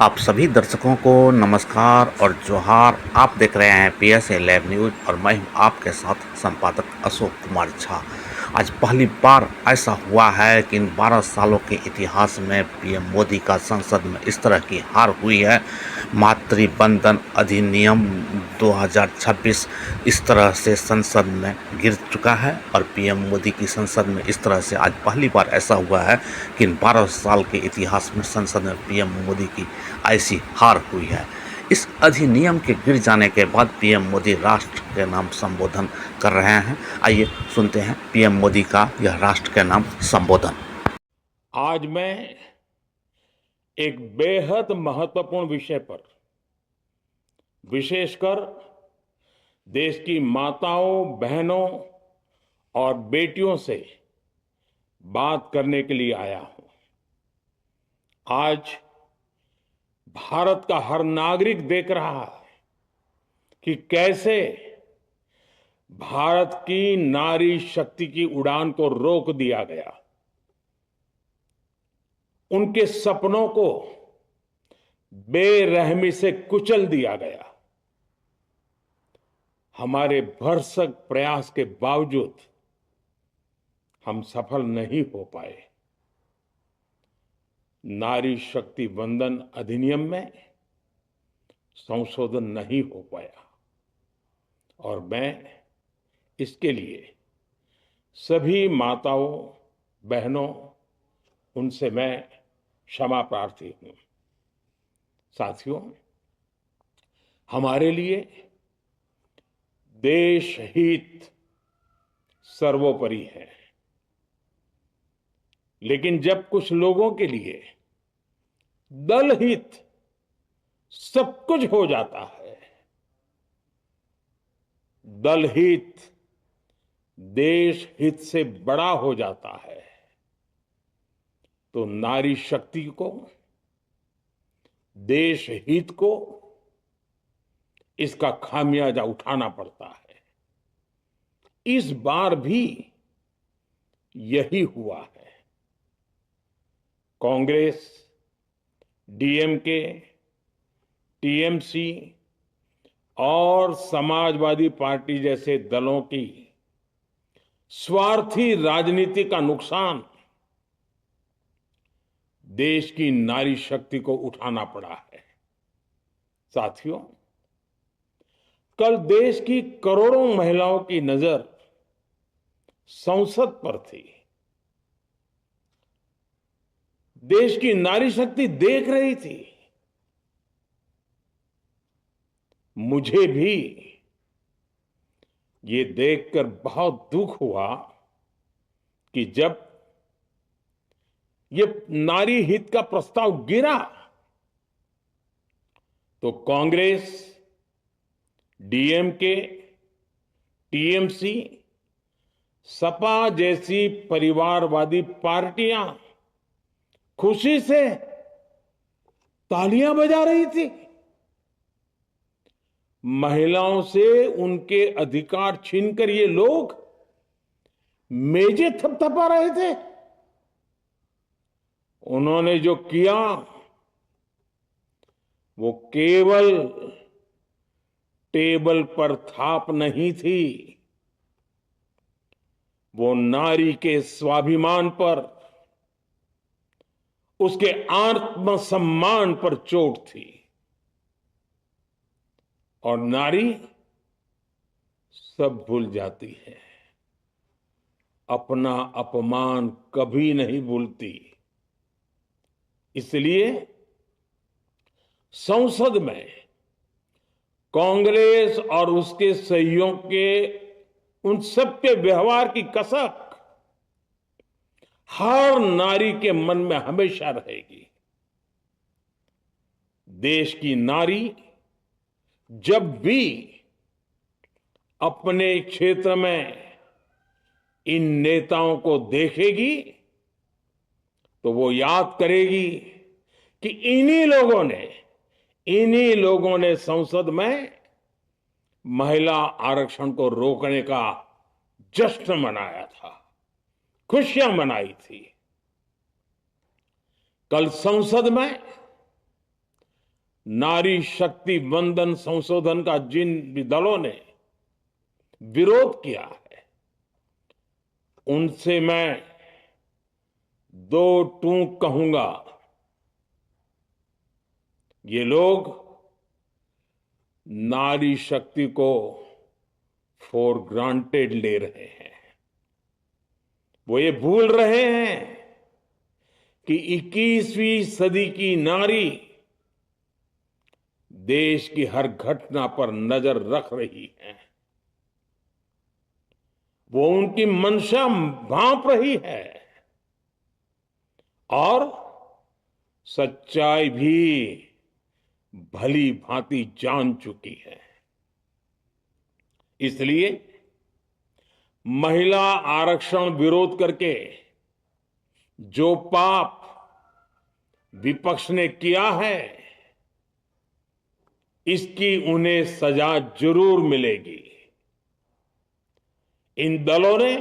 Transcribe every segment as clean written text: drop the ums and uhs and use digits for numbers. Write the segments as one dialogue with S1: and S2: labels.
S1: आप सभी दर्शकों को नमस्कार और जोहार। आप देख रहे हैं PSA लाइव न्यूज़ और मैं हूं आपके साथ संपादक अशोक कुमार झा। आज पहली बार ऐसा हुआ है कि इन 12 सालों के इतिहास में PM मोदी का संसद में इस तरह की हार हुई है। मातृवंदन अधिनियम 2026 इस तरह से संसद में गिर चुका है और PM मोदी की संसद में इस तरह से आज पहली बार ऐसा हुआ है कि इन 12 साल के इतिहास में संसद में PM मोदी की ऐसी हार हुई है। इस अधिनियम के गिर जाने के बाद PM मोदी राष्ट्र के नाम संबोधन कर रहे हैं। आइए सुनते हैं PM मोदी का यह राष्ट्र के नाम संबोधन।
S2: आज मैं एक बेहद महत्वपूर्ण विषय पर विशेषकर देश की माताओं, बहनों और बेटियों से बात करने के लिए आया हूं। आज भारत का हर नागरिक देख रहा है कि कैसे भारत की नारी शक्ति की उड़ान को रोक दिया गया, उनके सपनों को बेरहमी से कुचल दिया गया। हमारे भरसक प्रयास के बावजूद हम सफल नहीं हो पाए। नारी शक्ति वंदन अधिनियम में संशोधन नहीं हो पाया और मैं इसके लिए सभी माताओं, बहनों, उनसे मैं क्षमा प्रार्थी हूं। साथियों, हमारे लिए देश हित सर्वोपरि है, लेकिन जब कुछ लोगों के लिए दल हित सब कुछ हो जाता है, दल हित देश हित से बड़ा हो जाता है, तो नारी शक्ति को, देश हित को इसका खामियाजा उठाना पड़ता है। इस बार भी यही हुआ है। कांग्रेस, DMK, TMC और समाजवादी पार्टी जैसे दलों की स्वार्थी राजनीति का नुकसान देश की नारी शक्ति को उठाना पड़ा है। साथियों, कल देश की करोड़ों महिलाओं की नजर संसद पर थी। देश की नारी शक्ति देख रही थी। मुझे भी ये देखकर बहुत दुख हुआ कि जब ये नारी हित का प्रस्ताव गिरा तो कांग्रेस, DMK, TMC, सपा जैसी परिवारवादी पार्टियां खुशी से तालियां बजा रही थी। महिलाओं से उनके अधिकार छीनकर ये लोग मेजें थपथपा रहे थे। उन्होंने जो किया वो केवल टेबल पर थाप नहीं थी, वो नारी के स्वाभिमान पर, उसके आत्मसम्मान पर चोट थी। और नारी सब भूल जाती है, अपना अपमान कभी नहीं भूलती। इसलिए संसद में कांग्रेस और उसके सहयोगियों के उन सबके व्यवहार की कसक हर नारी के मन में हमेशा रहेगी। देश की नारी जब भी अपने क्षेत्र में इन नेताओं को देखेगी तो वो याद करेगी कि इन्हीं लोगों ने संसद में महिला आरक्षण को रोकने का जश्न मनाया था, खुशियां मनाई थी। कल संसद में नारी शक्ति वंदन संशोधन का जिन भी दलों ने विरोध किया है, उनसे मैं दो टूक कहूंगा। ये लोग नारी शक्ति को फॉर ग्रांटेड ले रहे हैं। वो ये भूल रहे हैं कि 21वीं सदी की नारी देश की हर घटना पर नजर रख रही है। वो उनकी मंशा भांप रही है और सच्चाई भी भली भांति जान चुकी है। इसलिए महिला आरक्षण विरोध करके जो पाप विपक्ष ने किया है, इसकी उन्हें सजा जरूर मिलेगी। इन दलों ने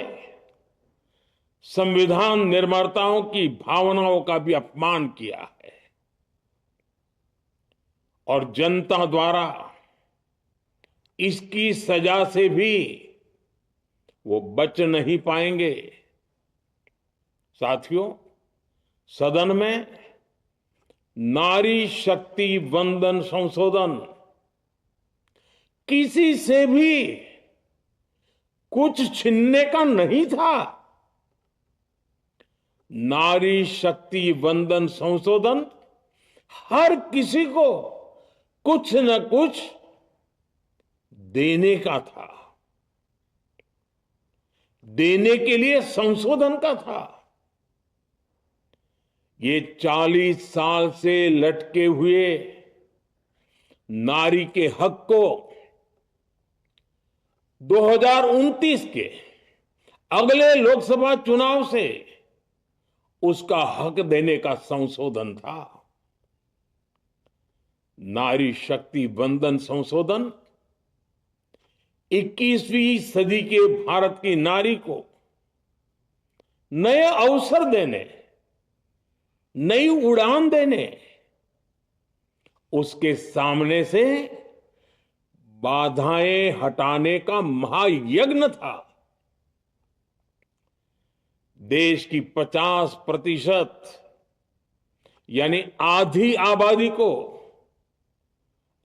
S2: संविधान निर्माताओं की भावनाओं का भी अपमान किया है और जनता द्वारा इसकी सजा से भी वो बच नहीं पाएंगे। साथियों, सदन में नारी शक्ति वंदन संशोधन किसी से भी कुछ छीनने का नहीं था। नारी शक्ति वंदन संशोधन हर किसी को कुछ न कुछ देने का था, देने के लिए संशोधन का था। ये 40 साल से लटके हुए नारी के हक को 2029 के अगले लोकसभा चुनाव से उसका हक देने का संशोधन था। नारी शक्ति वंदन संशोधन 21वीं सदी के भारत की नारी को नए अवसर देने, नई उड़ान देने, उसके सामने से बाधाएं हटाने का महायज्ञ था। देश की 50% यानी आधी आबादी को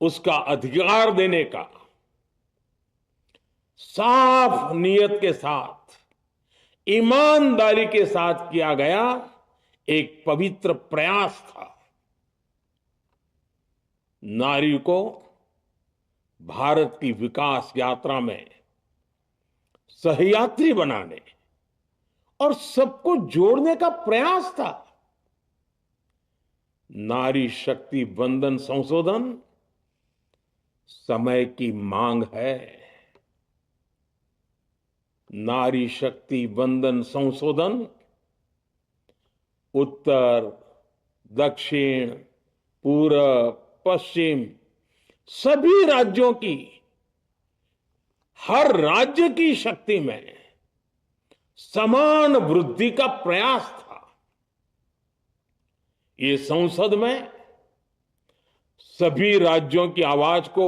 S2: उसका अधिकार देने का साफ नियत के साथ, ईमानदारी के साथ किया गया एक पवित्र प्रयास था। नारी को भारत की विकास यात्रा में सहयात्री बनाने और सबको जोड़ने का प्रयास था। नारी शक्ति वंदन संशोधन समय की मांग है। नारी शक्ति वंदन संशोधन उत्तर, दक्षिण, पूरब, पश्चिम सभी राज्यों की, हर राज्य की शक्ति में समान वृद्धि का प्रयास था। ये संसद में सभी राज्यों की आवाज को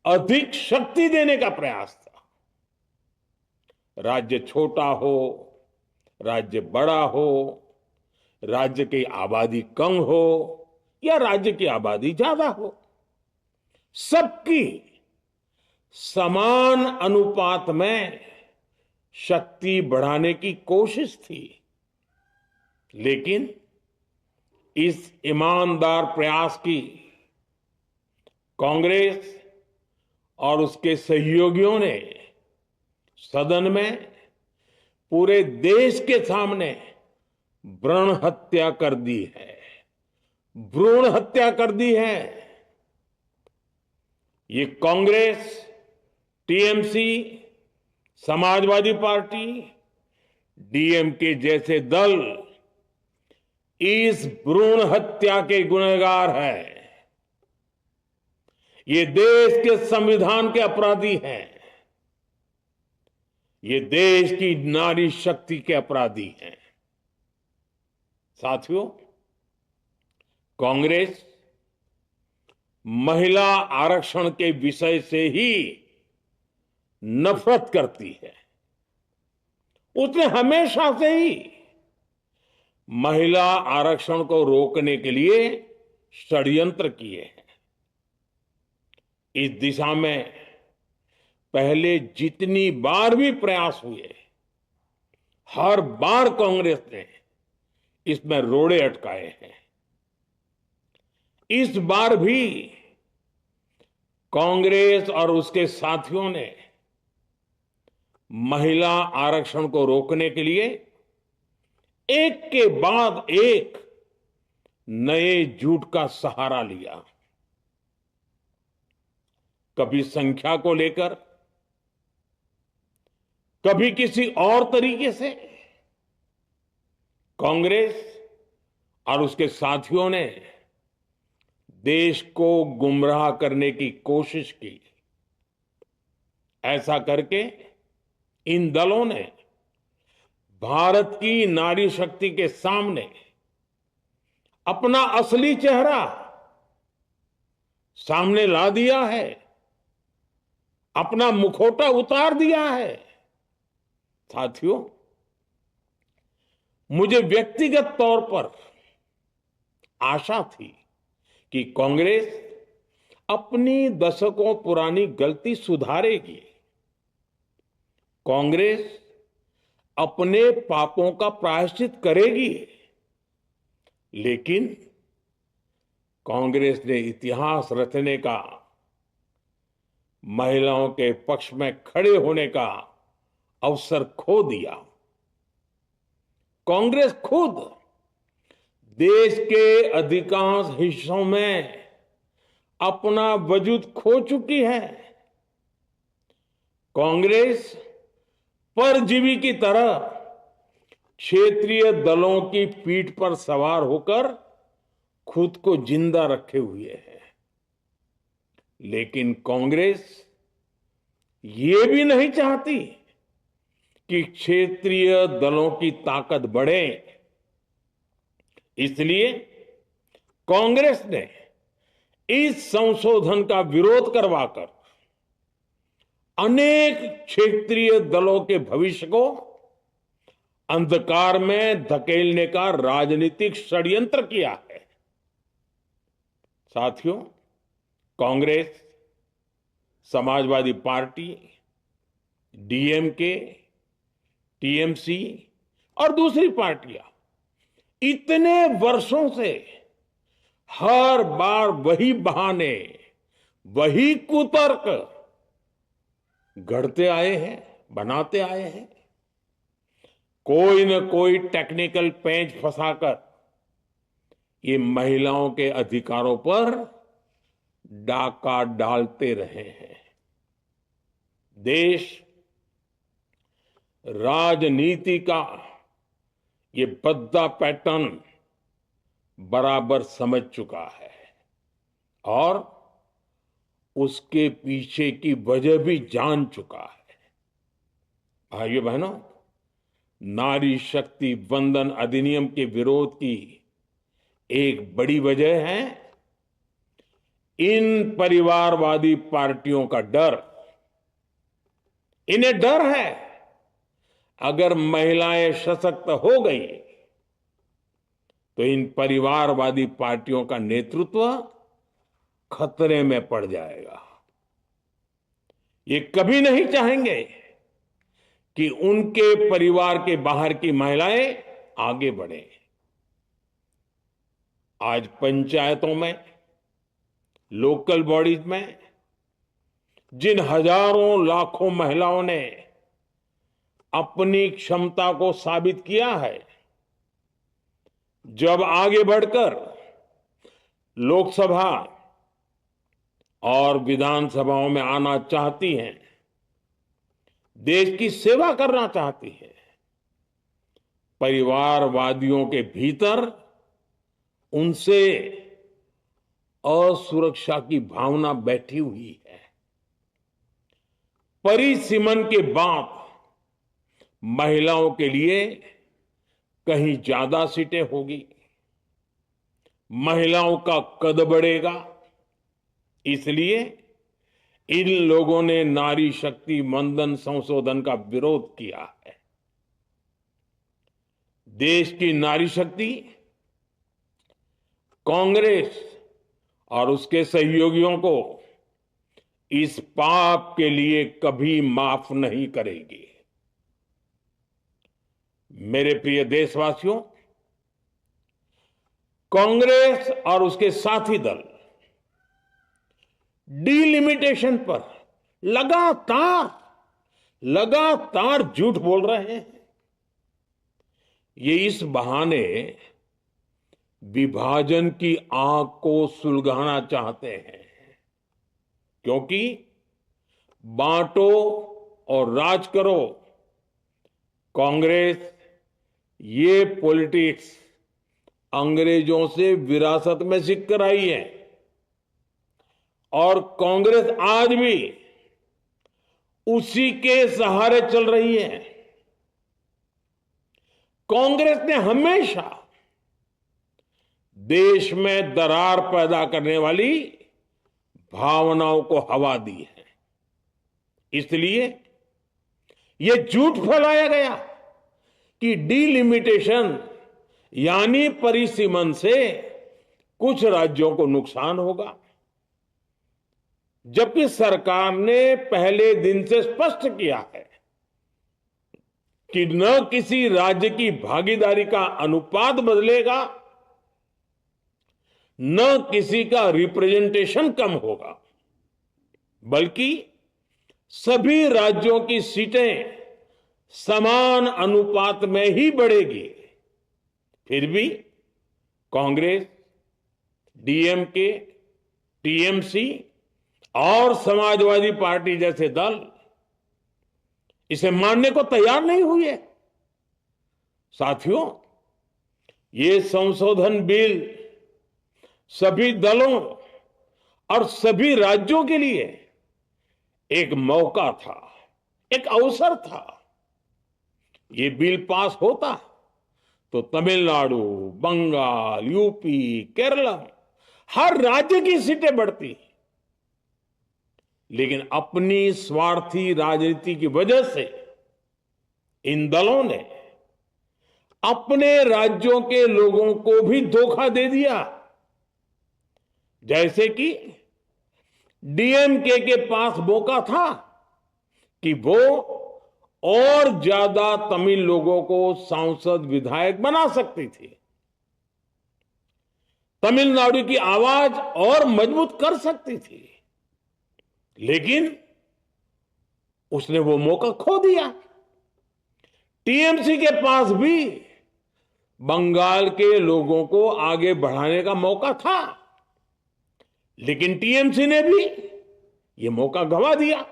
S2: अधिक शक्ति देने का प्रयास था। राज्य छोटा हो, राज्य बड़ा हो, राज्य की आबादी कम हो या राज्य की आबादी ज्यादा हो, सबकी समान अनुपात में शक्ति बढ़ाने की कोशिश थी। लेकिन इस ईमानदार प्रयास की कांग्रेस और उसके सहयोगियों ने सदन में पूरे देश के सामने भ्रूण हत्या कर दी है। भ्रूण हत्या कर दी है। ये Congress, TMC, Samajwadi party, DMK जैसे दल इस भ्रूण हत्या के गुनहगार हैं। ये देश के संविधान के अपराधी हैं। ये देश की नारी शक्ति के अपराधी हैं। साथियों, कांग्रेस महिला आरक्षण के विषय से ही नफरत करती है। उसने हमेशा से ही महिला आरक्षण को रोकने के लिए षड्यंत्र किए हैं। इस दिशा में पहले जितनी बार भी प्रयास हुए, हर बार कांग्रेस ने इसमें रोड़े अटकाए हैं। इस बार भी कांग्रेस और उसके साथियों ने महिला आरक्षण को रोकने के लिए एक के बाद एक नए झूठ का सहारा लिया। कभी संख्या को लेकर, कभी किसी और तरीके से कांग्रेस और उसके साथियों ने देश को गुमराह करने की कोशिश की। ऐसा करके इन दलों ने भारत की नारी शक्ति के सामने अपना असली चेहरा सामने ला दिया है, अपना मुखौटा उतार दिया है। साथियों, मुझे व्यक्तिगत तौर पर आशा थी कि कांग्रेस अपनी दशकों पुरानी गलती सुधारेगी। कांग्रेस अपने पापों का प्रायश्चित करेगी। लेकिन कांग्रेस ने इतिहास रचने का, महिलाओं के पक्ष में खड़े होने का अवसर खो दिया। कांग्रेस खुद देश के अधिकांश हिस्सों में अपना वजूद खो चुकी है। कांग्रेस परजीवी की तरह क्षेत्रीय दलों की पीठ पर सवार होकर खुद को जिंदा रखे हुए है। लेकिन कांग्रेस ये भी नहीं चाहती कि क्षेत्रीय दलों की ताकत बढ़े। इसलिए कांग्रेस ने इस संशोधन का विरोध करवाकर अनेक क्षेत्रीय दलों के भविष्य को अंधकार में धकेलने का राजनीतिक षड्यंत्र किया है। साथियों, Congress, Samajwadi party, DMK, TMC और दूसरी पार्टियां इतने वर्षों से हर बार वही बहाने, वही कुतर्क गढ़ते आए हैं, बनाते आए हैं। कोई न कोई टेक्निकल पेंच फंसाकर ये महिलाओं के अधिकारों पर डाका डालते रहे हैं। देश राजनीति का ये भद्दा पैटर्न बराबर समझ चुका है और उसके पीछे की वजह भी जान चुका है। भाइयों बहनों, नारी शक्ति वंदन अधिनियम के विरोध की एक बड़ी वजह है इन परिवारवादी पार्टियों का डर। इन्हें डर है अगर महिलाएं सशक्त हो गई तो इन परिवारवादी पार्टियों का नेतृत्व खतरे में पड़ जाएगा। ये कभी नहीं चाहेंगे कि उनके परिवार के बाहर की महिलाएं आगे बढ़े। आज पंचायतों में, लोकल बॉडीज में जिन हजारों लाखों महिलाओं ने अपनी क्षमता को साबित किया है, जब आगे बढ़कर लोकसभा और विधानसभाओं में आना चाहती हैं, देश की सेवा करना चाहती है, परिवारवादियों के भीतर उनसे असुरक्षा की भावना बैठी हुई है। परिसीमन के बाद महिलाओं के लिए कहीं ज्यादा सीटें होगी, महिलाओं का कद बढ़ेगा, इसलिए इन लोगों ने नारी शक्ति वंदन संशोधन का विरोध किया है। देश की नारी शक्ति कांग्रेस और उसके सहयोगियों को इस पाप के लिए कभी माफ नहीं करेगी। मेरे प्रिय देशवासियों, कांग्रेस और उसके साथी दल डिलिमिटेशन पर लगातार झूठ बोल रहे हैं। ये इस बहाने विभाजन की आग को सुलगाना चाहते हैं, क्योंकि बांटो और राज करो कांग्रेस ये पॉलिटिक्स अंग्रेजों से विरासत में सीख कर आई है और कांग्रेस आज भी उसी के सहारे चल रही है। कांग्रेस ने हमेशा देश में दरार पैदा करने वाली भावनाओं को हवा दी है। इसलिए यह झूठ फैलाया गया कि डिलिमिटेशन यानी परिसीमन से कुछ राज्यों को नुकसान होगा, जबकि सरकार ने पहले दिन से स्पष्ट किया है कि न किसी राज्य की भागीदारी का अनुपात बदलेगा, न किसी का रिप्रेजेंटेशन कम होगा, बल्कि सभी राज्यों की सीटें समान अनुपात में ही बढ़ेगी। फिर भी कांग्रेस, डीएमके, टीएमसी और समाजवादी पार्टी जैसे दल इसे मानने को तैयार नहीं हुए। साथियों, ये संशोधन बिल सभी दलों और सभी राज्यों के लिए एक मौका था, एक अवसर था। ये बिल पास होता तो तमिलनाडु, बंगाल, यूपी, केरला हर राज्य की सीटें बढ़ती, लेकिन अपनी स्वार्थी राजनीति की वजह से इन दलों ने अपने राज्यों के लोगों को भी धोखा दे दिया। जैसे कि डीएमके के पास मौका था कि वो और ज्यादा तमिल लोगों को सांसद विधायक बना सकती थी, तमिलनाडु की आवाज और मजबूत कर सकती थी, लेकिन उसने वो मौका खो दिया। टीएमसी के पास भी बंगाल के लोगों को आगे बढ़ाने का मौका था, लेकिन टीएमसी ने भी ये मौका गंवा दिया।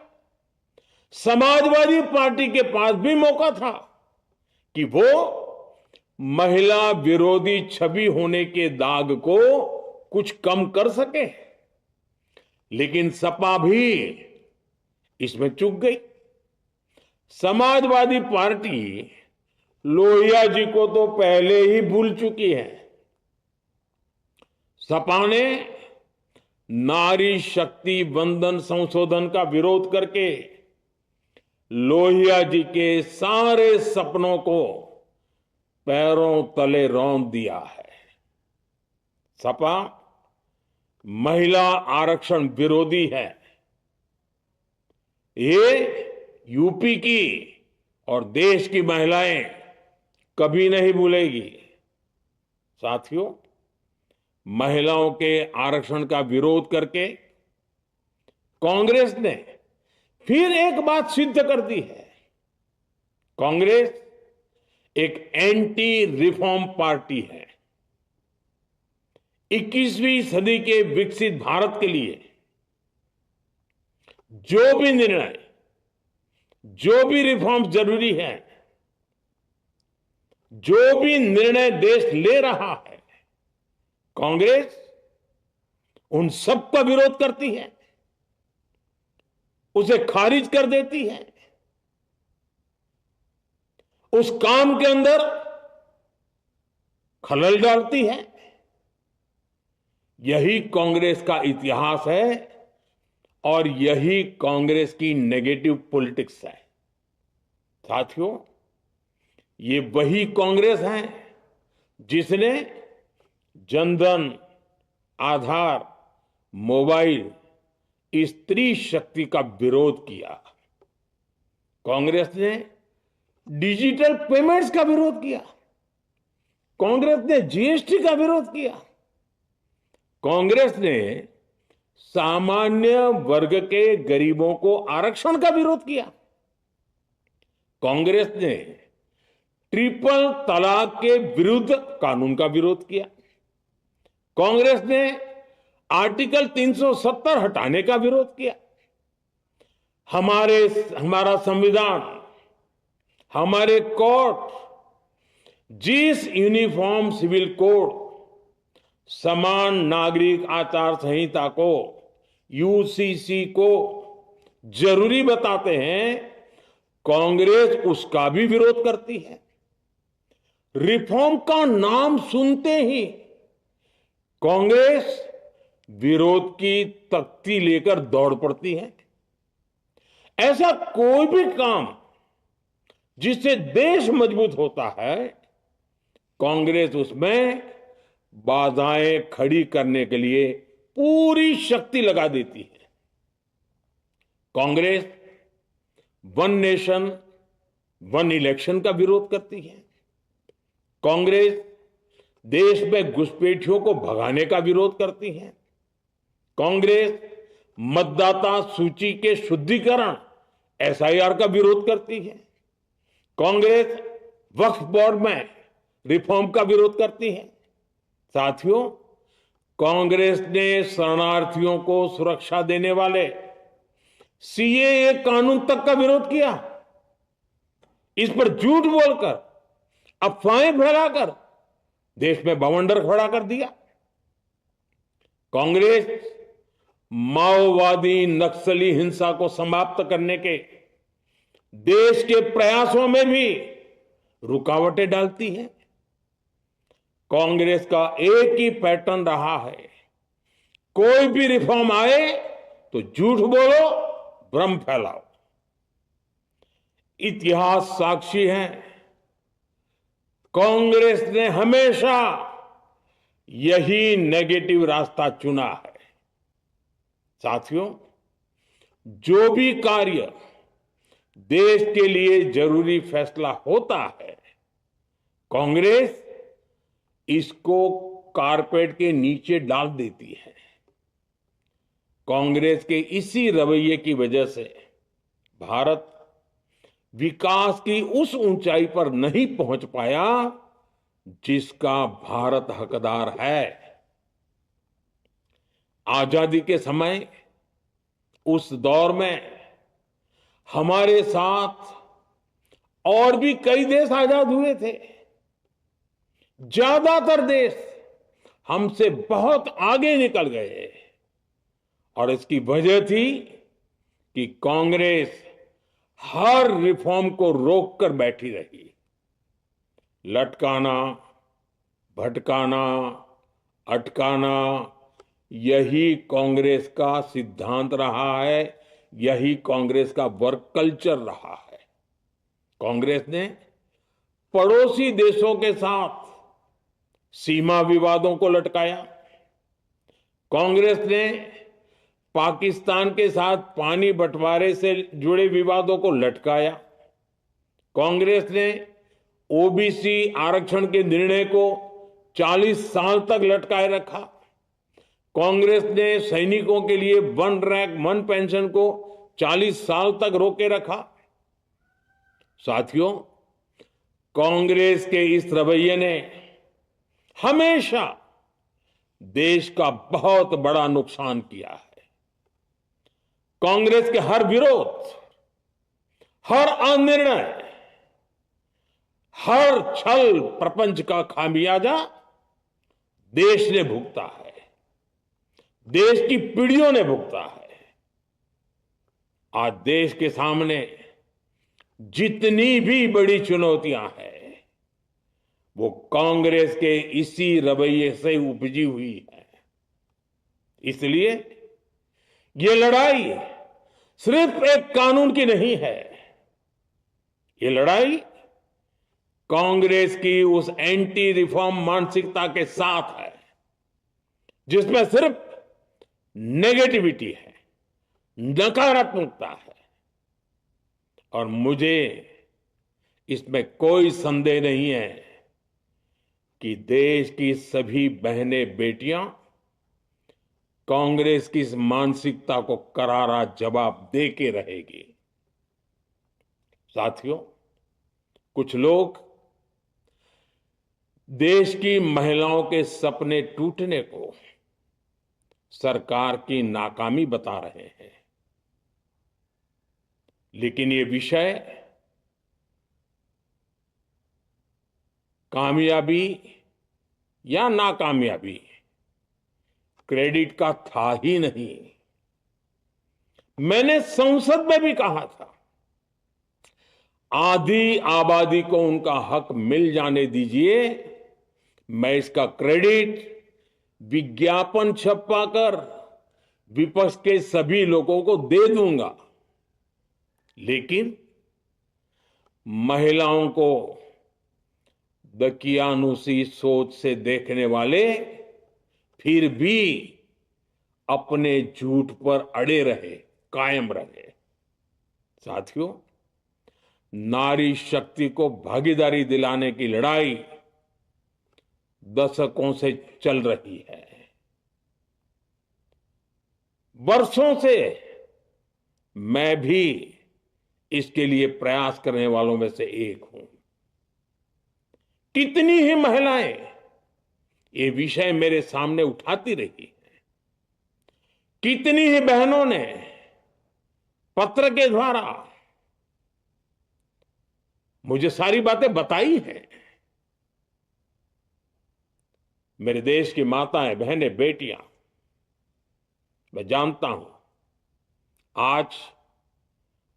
S2: समाजवादी पार्टी के पास भी मौका था कि वो महिला विरोधी छवि होने के दाग को कुछ कम कर सके, लेकिन सपा भी इसमें चूक गई। समाजवादी पार्टी लोहिया जी को तो पहले ही भूल चुकी है। सपा ने नारी शक्ति वंदन संशोधन का विरोध करके लोहिया जी के सारे सपनों को पैरों तले रौंद दिया है। सपा महिला आरक्षण विरोधी है, ये यूपी की और देश की महिलाएं कभी नहीं भूलेगी। साथियों, महिलाओं के आरक्षण का विरोध करके कांग्रेस ने फिर एक बात सिद्ध कर दी है। कांग्रेस एक एंटी रिफॉर्म पार्टी है। 21वीं सदी के विकसित भारत के लिए जो भी निर्णय, जो भी रिफॉर्म जरूरी है, जो भी निर्णय देश ले रहा है, कांग्रेस उन सब का विरोध करती है, उसे खारिज कर देती है, उस काम के अंदर खलल डालती है। यही कांग्रेस का इतिहास है और यही कांग्रेस की नेगेटिव पॉलिटिक्स है। साथियों, ये वही कांग्रेस है जिसने जनधन, आधार, मोबाइल, स्त्री शक्ति का विरोध किया। कांग्रेस ने डिजिटल पेमेंट्स का विरोध किया। कांग्रेस ने जीएसटी का विरोध किया। कांग्रेस ने सामान्य वर्ग के गरीबों को आरक्षण का विरोध किया। कांग्रेस ने ट्रिपल तलाक के विरुद्ध कानून का विरोध किया। कांग्रेस ने आर्टिकल 370 हटाने का विरोध किया। हमारा संविधान, हमारे कोर्ट जिस यूनिफॉर्म सिविल कोड, समान नागरिक आचार संहिता को, यूसीसी को जरूरी बताते हैं, कांग्रेस उसका भी विरोध करती है। रिफॉर्म का नाम सुनते ही कांग्रेस विरोध की तख्ती लेकर दौड़ पड़ती है। ऐसा कोई भी काम जिससे देश मजबूत होता है, कांग्रेस उसमें बाधाएं खड़ी करने के लिए पूरी शक्ति लगा देती है। Congress one nation one election का विरोध करती है। कांग्रेस देश में घुसपैठियों को भगाने का विरोध करती है। कांग्रेस मतदाता सूची के शुद्धिकरण, एसआईआर का विरोध करती है। कांग्रेस वक्फ बोर्ड में रिफॉर्म का विरोध करती है। साथियों, कांग्रेस ने शरणार्थियों को सुरक्षा देने वाले सीएए कानून तक का विरोध किया। इस पर झूठ बोलकर, अफवाहें फैलाकर देश में बवंडर खड़ा कर दिया। कांग्रेस माओवादी नक्सली हिंसा को समाप्त करने के देश के प्रयासों में भी रुकावटें डालती है। कांग्रेस का एक ही पैटर्न रहा है, कोई भी रिफॉर्म आए तो झूठ बोलो, भ्रम फैलाओ। इतिहास साक्षी है, कांग्रेस ने हमेशा यही नेगेटिव रास्ता चुना है। साथियों, जो भी कार्य देश के लिए जरूरी फैसला होता है, कांग्रेस इसको कारपेट के नीचे डाल देती है। कांग्रेस के इसी रवैये की वजह से भारत विकास की उस ऊंचाई पर नहीं पहुंच पाया जिसका भारत हकदार है। आजादी के समय उस दौर में हमारे साथ और भी कई देश आजाद हुए थे। ज्यादातर देश हमसे बहुत आगे निकल गए और इसकी वजह थी कि कांग्रेस हर रिफॉर्म को रोककर बैठी रही। लटकाना, भटकाना, अटकाना, यही कांग्रेस का सिद्धांत रहा है, यही कांग्रेस का वर्क कल्चर रहा है। कांग्रेस ने पड़ोसी देशों के साथ सीमा विवादों को लटकाया। कांग्रेस ने पाकिस्तान के साथ पानी बंटवारे से जुड़े विवादों को लटकाया। कांग्रेस ने ओबीसी आरक्षण के निर्णय को 40 साल तक लटकाए रखा। कांग्रेस ने सैनिकों के लिए वन रैंक वन पेंशन को 40 साल तक रोके रखा। साथियों, कांग्रेस के इस रवैये ने हमेशा देश का बहुत बड़ा नुकसान किया है। कांग्रेस के हर विरोध, हर अनिर्णय, हर छल प्रपंच का खामियाजा देश ने भुगता है, देश की पीढ़ियों ने भुगता है। आज देश के सामने जितनी भी बड़ी चुनौतियां हैं, वो कांग्रेस के इसी रवैये से उपजी हुई है। इसलिए ये लड़ाई सिर्फ एक कानून की नहीं है, ये लड़ाई कांग्रेस की उस एंटी रिफॉर्म मानसिकता के साथ है जिसमें सिर्फ नेगेटिविटी है, नकारात्मकता है। और मुझे इसमें कोई संदेह नहीं है कि देश की सभी बहनें बेटियां कांग्रेस की इस मानसिकता को करारा जवाब दे के रहेगी। साथियों, कुछ लोग देश की महिलाओं के सपने टूटने को सरकार की नाकामी बता रहे हैं, लेकिन ये विषय कामयाबी या नाकामयाबी क्रेडिट का था ही नहीं। मैंने संसद में भी कहा था, आधी आबादी को उनका हक मिल जाने दीजिए, मैं इसका क्रेडिट विज्ञापन छपवाकर विपक्ष के सभी लोगों को दे दूंगा। लेकिन महिलाओं को दकियानुसी सोच से देखने वाले फिर भी अपने झूठ पर अड़े रहे, कायम रहे। साथियों, नारी शक्ति को भागीदारी दिलाने की लड़ाई दशकों से चल रही है। वर्षों से मैं भी इसके लिए प्रयास करने वालों में से एक हूं। कितनी ही महिलाएं ये विषय मेरे सामने उठाती रही हैं, कितनी ही बहनों ने पत्र के द्वारा मुझे सारी बातें बताई हैं। मेरे देश की माताएं, बहनें, बेटियां, मैं जानता हूं आज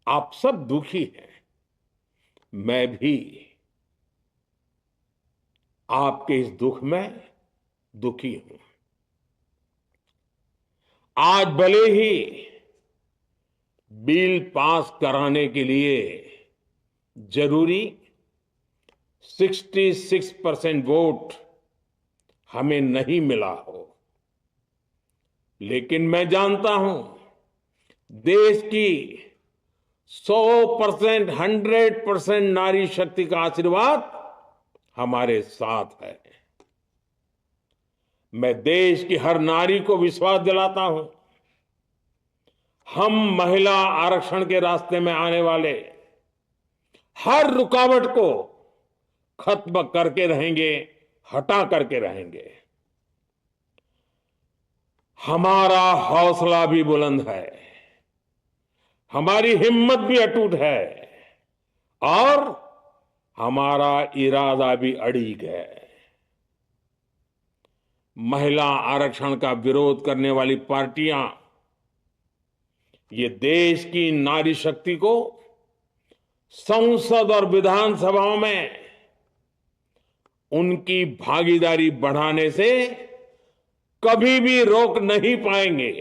S2: आप सब दुखी हैं, मैं भी आपके इस दुख में दुखी हूं। आज भले ही बिल पास कराने के लिए जरूरी 66% वोट हमें नहीं मिला हो, लेकिन मैं जानता हूं देश की 100%, 100% नारी शक्ति का आशीर्वाद हमारे साथ है। मैं देश की हर नारी को विश्वास दिलाता हूं, हम महिला आरक्षण के रास्ते में आने वाले हर रुकावट को खत्म करके रहेंगे, हटा करके रहेंगे। हमारा हौसला भी बुलंद है, हमारी हिम्मत भी अटूट है और हमारा इरादा भी अड़िग है। महिला आरक्षण का विरोध करने वाली पार्टियां ये देश की नारी शक्ति को संसद और विधानसभाओं में उनकी भागीदारी बढ़ाने से कभी भी रोक नहीं पाएंगे।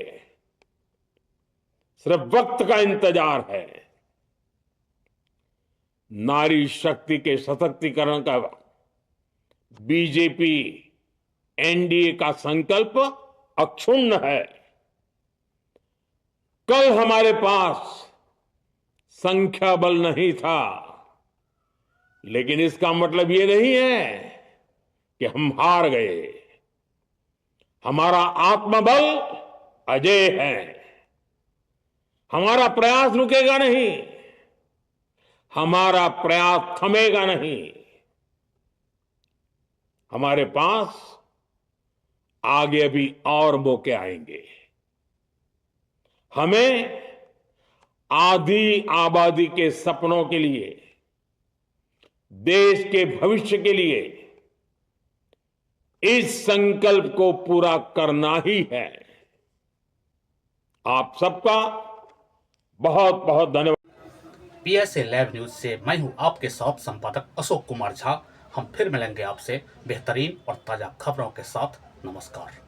S2: सिर्फ वक्त का इंतजार है। नारी शक्ति के सशक्तिकरण का बीजेपी एनडीए का संकल्प अक्षुण्ण है। कल हमारे पास संख्या बल नहीं था, लेकिन इसका मतलब ये नहीं है कि हम हार गए। हमारा आत्मबल अजेय है, हमारा प्रयास रुकेगा नहीं, हमारा प्रयास थमेगा नहीं। हमारे पास आगे अभी और मौके आएंगे। हमें आधी आबादी के सपनों के लिए, देश के भविष्य के लिए इस संकल्प को पूरा करना ही है। आप सबका बहुत बहुत धन्यवाद।
S1: पीएसए लाइव न्यूज से मैं हूं आपके साथ संपादक अशोक कुमार झा। हम फिर मिलेंगे आपसे बेहतरीन और ताजा खबरों के साथ। नमस्कार।